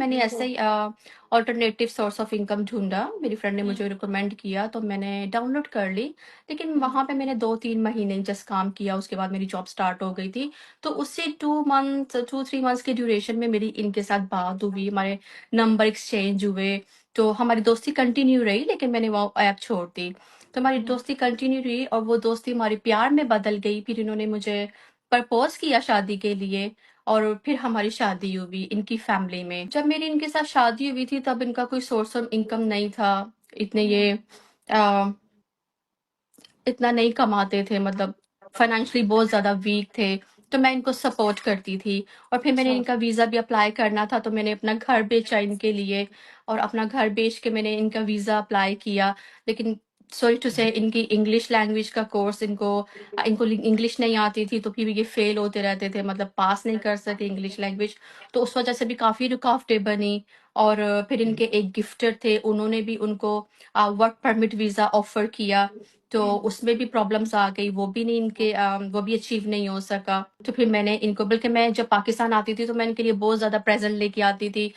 میں نے ایسے ہی آلٹرنیٹیو سورس آف انکم ڈھونڈا، میری فرینڈ نے مجھے ریکمینڈ کیا تو میں نے ڈاؤن لوڈ کر لی، لیکن وہاں پہ میں نے 2-3 مہینے جسٹ کام کیا، اس کے بعد میری جاب اسٹارٹ ہو گئی تھی، تو اس سے 2 3 منتھس کے ڈیوریشن میں میری ان کے ساتھ بات ہوئی، ہمارے نمبر ایکسچینج ہوئے، تو ہماری دوستی کنٹینیو رہی، لیکن میں نے وہ ایپ چھوڑ دی، تو ہماری دوستی کنٹینیو رہی اور وہ دوستی ہماری پیار میں بدل گئی، پھر انہوں نے مجھے پرپوز کیا شادی کے لیے، اور پھر ہماری شادی ہوئی ان کی فیملی میں۔ جب میری ان کے ساتھ شادی ہوئی تھی تب ان کا کوئی سورس آف انکم نہیں تھا، اتنے یہ آ، اتنا نہیں کماتے تھے، مطلب فائنینشلی بہت زیادہ ویک تھے، تو میں ان کو سپورٹ کرتی تھی، اور پھر میں نے ان کا ویزا بھی اپلائی کرنا تھا تو میں نے اپنا گھر بیچا ان کے لیے، اور اپنا گھر بیچ کے میں نے ان کا ویزا اپلائی کیا، لیکن سوری ٹو سے ان کی انگلش لینگویج کا کورس ان کو انگلش نہیں آتی تھی، تو پھر یہ فیل ہوتے رہتے تھے، مطلب پاس نہیں کر سکے انگلش لینگویج، تو اس وجہ سے بھی کافی رکاوٹیں بنی، اور پھر ان کے ایک گفٹر تھے، انہوں نے بھی ان کو ورک پرمٹ ویزا آفر کیا، تو اس میں بھی پرابلمس آ گئی، وہ بھی نہیں ان کے وہ بھی اچیو نہیں ہو سکا، تو پھر میں نے ان کو، بلکہ میں جب پاکستان آتی تھی تو میں ان کے لیے بہت زیادہ پریزنٹ لے کے آتی تھی،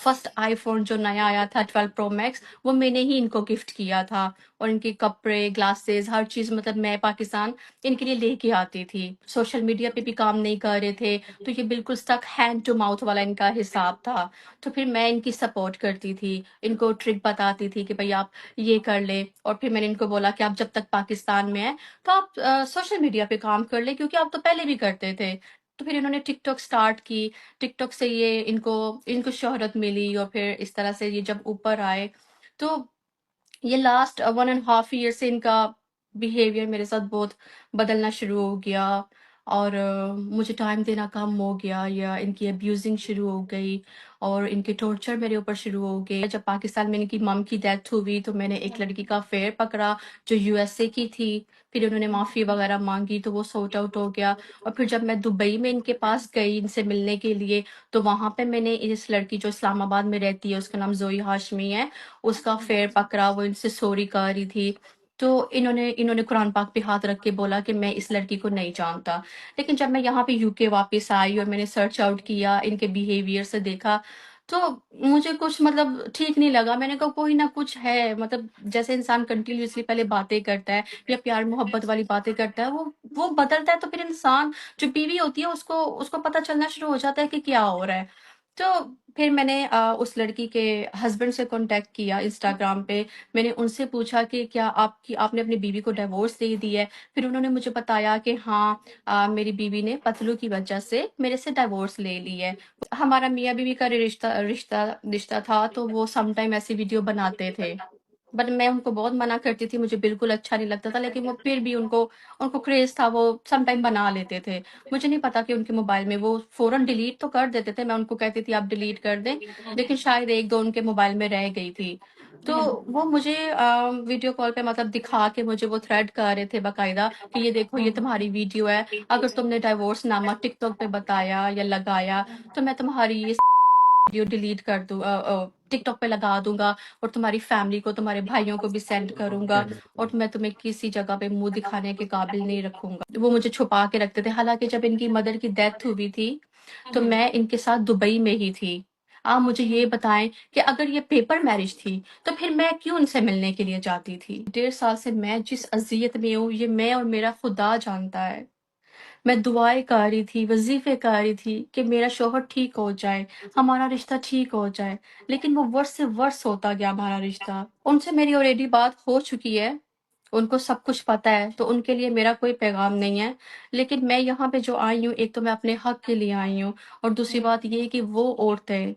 فرسٹ آئی فون جو نیا آیا تھا 12 پرو میکس، وہ میں نے ہی ان کو گفٹ کیا تھا، اور ان کے کپڑے گلاسز ہر چیز، مطلب میں پاکستان ان کے لیے لے کے آتی تھی۔ سوشل میڈیا پہ بھی کام نہیں کر رہے تھے، تو یہ بالکل اسٹک ہینڈ ٹو ماؤتھ والا ان کا حساب تھا، تو پھر میں ان کی سپورٹ کرتی تھی، ان کو ٹرک بتاتی تھی کہ بھائی آپ یہ کر لیں، اور پھر میں نے ان کو بولا کہ آپ جب تک پاکستان میں ہیں تو آپ سوشل میڈیا پہ کام کر لیں، کیونکہ آپ تو پہلے بھی کرتے تھے، تو پھر انہوں نے ٹک ٹاک اسٹارٹ کی، ٹک ٹاک سے یہ ان کو شہرت ملی، اور پھر اس طرح سے یہ جب اوپر آئے، تو یہ لاسٹ 1.5 ایئر سے ان کا بیہیویئر میرے ساتھ بہت بدلنا شروع ہو گیا، اور مجھے ٹائم دینا کم ہو گیا، یا ان کی ابیوزنگ شروع ہو گئی، اور ان کے ٹارچر میرے اوپر شروع ہو گئے۔ جب پاکستان میں ان کی مم کی ڈیتھ ہوئی تو میں نے ایک لڑکی کا افیئر پکڑا جو USA کی تھی، پھر انہوں نے معافی وغیرہ مانگی تو وہ سارٹ آؤٹ ہو گیا، اور پھر جب میں دبئی میں ان کے پاس گئی ان سے ملنے کے لیے، تو وہاں پہ میں نے اس لڑکی جو اسلام آباد میں رہتی ہے، اس کا نام زوئی ہاشمی ہے، اس کا افیئر پکڑا، وہ ان سے سوری کر رہی تھی، تو انہوں نے قرآن پاک پہ ہاتھ رکھ کے بولا کہ میں اس لڑکی کو نہیں جانتا، لیکن جب میں یہاں پہ UK واپس آئی اور میں نے سرچ آؤٹ کیا، ان کے بیہیویئر سے دیکھا، تو مجھے کچھ مطلب ٹھیک نہیں لگا، میں نے کہا کوئی نہ کچھ ہے، مطلب جیسے انسان کنٹینیوسلی پہلے باتیں کرتا ہے یا پیار محبت والی باتیں کرتا ہے، وہ بدلتا ہے، تو پھر انسان جو بیوی ہوتی ہے اس کو پتہ چلنا شروع ہو جاتا ہے کہ کیا ہو رہا ہے، تو پھر میں نے اس لڑکی کے ہسبینڈ سے کانٹیکٹ کیا انسٹاگرام پہ، میں نے ان سے پوچھا کہ کیا آپ نے اپنی بیوی کو ڈیورس دے دی ہے، پھر انہوں نے مجھے بتایا کہ ہاں، میری بیوی نے پتلو کی وجہ سے میرے سے ڈیورس لے لی ہے۔ ہمارا میاں بیوی کا رشتہ تھا، تو وہ سم ٹائم ایسی ویڈیو بناتے تھے، بٹ میں ان کو بہت منع کرتی تھی، مجھے بالکل اچھا نہیں لگتا تھا، لیکن وہ پھر بھی ان کو کریز تھا، وہ سم ٹائم بنا لیتے تھے، مجھے نہیں پتا کہ ان کے موبائل میں وہ فوراً ڈیلیٹ تو کر دیتے تھے، میں ان کو کہتی تھی آپ ڈیلیٹ کر دیں، لیکن شاید 1-2 ان کے موبائل میں رہ گئی تھی، تو وہ مجھے ویڈیو کال پہ مطلب دکھا کے مجھے وہ تھریڈ کر رہے تھے باقاعدہ کہ یہ دیکھو یہ تمہاری ویڈیو ہے، اگر تم نے ڈائیورس نامہ ٹک ٹاک پہ بتایا یا لگایا تو میں تمہاری یہ ویڈیو ڈیلیٹ کر دوں، ٹک ٹاک پہ لگا دوں گا، اور تمہاری فیملی کو تمہارے بھائیوں کو بھی سینڈ کروں گا، اور میں تمہیں کسی جگہ پہ منہ دکھانے کے قابل نہیں رکھوں گا۔ وہ مجھے چھپا کے رکھتے تھے، حالانکہ جب ان کی مدر کی ڈیتھ ہوئی تھی تو میں ان کے ساتھ دبئی میں ہی تھی۔ آپ مجھے یہ بتائیں کہ اگر یہ پیپر میرج تھی تو پھر میں کیوں ان سے ملنے کے لیے جاتی تھی؟ 1.5 سال سے میں جس اذیت میں ہوں یہ میں اور میرا خدا جانتا ہے، میں دعائیں کر رہی تھی، وظیفے کر رہی تھی کہ میرا شوہر ٹھیک ہو جائے، ہمارا رشتہ ٹھیک ہو جائے، لیکن وہ ورس سے ورس ہوتا گیا ہمارا رشتہ۔ ان سے میری آلریڈی بات ہو چکی ہے، ان کو سب کچھ پتہ ہے، تو ان کے لیے میرا کوئی پیغام نہیں ہے، لیکن میں یہاں پہ جو آئی ہوں، ایک تو میں اپنے حق کے لیے آئی ہوں، اور دوسری بات یہ کہ وہ عورتیں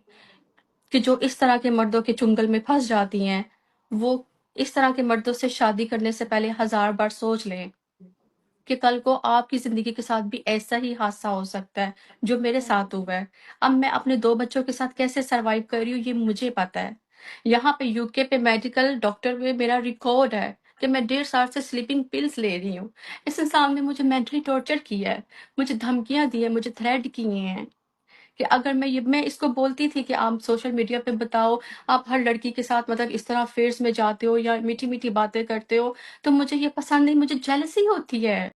کہ جو اس طرح کے مردوں کے چنگل میں پھنس جاتی ہیں، وہ اس طرح کے مردوں سے شادی کرنے سے پہلے 1000 بار سوچ لیں کہ کل کو آپ کی زندگی کے ساتھ بھی ایسا ہی حادثہ ہو سکتا ہے جو میرے ساتھ ہوا ہے۔ اب میں اپنے 2 بچوں کے ساتھ کیسے سروائیو کر رہی ہوں یہ مجھے پتا ہے۔ یہاں پہ UK پہ میڈیکل ڈاکٹر میں میرا ریکارڈ ہے کہ میں 1.5 سال سے سلیپنگ پلز لے رہی ہوں۔ اس انسان نے مجھے مینٹلی ٹارچر کیا ہے، مجھے دھمکیاں دی ہیں، مجھے تھریٹ کیے ہیں کہ اگر میں اس کو بولتی تھی کہ آپ سوشل میڈیا پہ بتاؤ، آپ ہر لڑکی کے ساتھ مطلب اس طرح افیئرس میں جاتے ہو یا میٹھی میٹھی باتیں کرتے ہو، تو مجھے یہ پسند نہیں، مجھے جیلسی ہوتی ہے۔